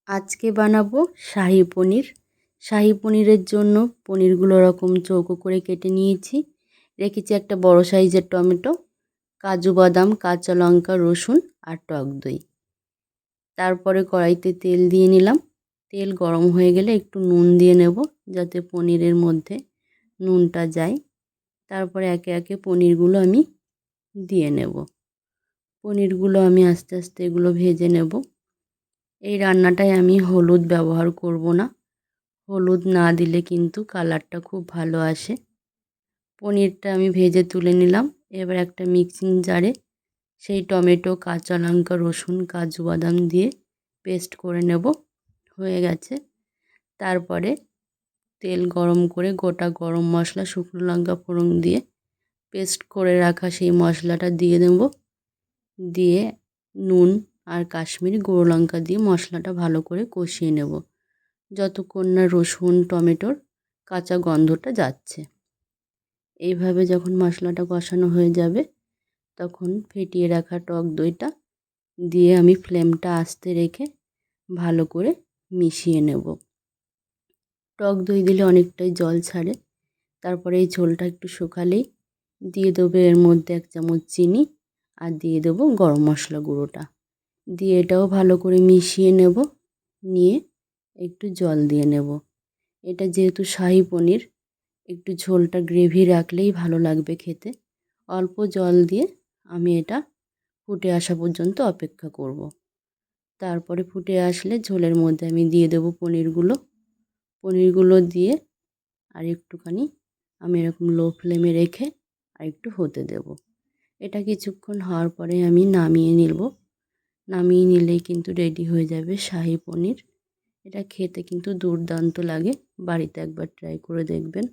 আজকে বানাবো শাহি পনির। শাহি পনিরের জন্য পনিরগুলো এরকম চৌকো করে কেটে নিয়েছি। রেখেছি একটা বড় সাইজের টমেটো, কাজু বাদাম, কাঁচা লঙ্কা, রসুন আর টক দই। তারপরে কড়াইতে তেল দিয়ে নিলাম। তেল গরম হয়ে গেলে একটু নুন দিয়ে নেব, যাতে পনিরের মধ্যে নুনটা যায়। তারপরে একে একে পনিরগুলো আমি দিয়ে নেব। পনিরগুলো আমি আস্তে আস্তে এগুলো ভেজে নেব। এই রান্নাটায় আমি হলুদ ব্যবহার করব না। হলুদ না দিলে কিন্তু কালারটা খুব ভালো আসে। পনিরটা আমি ভেজে তুলে নিলাম। এবার একটা মিক্সিং জারে সেই টমেটো, কাঁচা লঙ্কা, রসুন, কাজু বাদাম দিয়ে পেস্ট করে নেব। হয়ে গেছে। তারপরে তেল গরম করে গোটা গরম মশলা, শুকনো লঙ্কা ফোড়ন দিয়ে পেস্ট করে রাখা সেই মশলাটা দিয়ে দেব। দিয়ে নুন আর কাশ্মীরি গুঁড়ো লঙ্কা দিয়ে মশলাটা ভালো করে কষিয়ে নেব, যতক্ষণ না রসুন টমেটোর কাঁচা গন্ধটা যাচ্ছে। এইভাবে যখন মশলাটা কষানো হয়ে যাবে, তখন ফেটিয়ে রাখা টক দইটা দিয়ে আমি ফ্লেমটা আস্তে রেখে ভালো করে মিশিয়ে নেব। টক দই দিলে অনেকটাই জল ছাড়ে। তারপরে এই ঝোলটা একটু শুকালেই দিয়ে দেবো এর মধ্যে 1 চামচ চিনি আর দিয়ে দেবো গরম মশলা গুঁড়োটা। দিয়ে এটাও ভালো করে মিশিয়ে নেব। নিয়ে একটু জল দিয়ে নেব। এটা যেহেতু শাহি পনির, একটু ঝোলটা গ্রেভি রাখলেই ভালো লাগবে খেতে। অল্প জল দিয়ে আমি এটা ফুটে আসা পর্যন্ত অপেক্ষা করব। তারপরে ফুটে আসলে ঝোলের মধ্যে আমি দিয়ে দেবো পনিরগুলো দিয়ে আর একটুখানি আমি এরকম লো ফ্লেমে রেখে আর একটু হতে দেব। এটা কিছুক্ষণ হওয়ার পরে আমি নামিয়ে নেব। নামিয়ে নিলেই কিন্তু রেডি হয়ে যাবে শাহি পনির। এটা খেতে কিন্তু দুর্দান্ত লাগে। বাড়িতে একবার ট্রাই করে দেখবেন।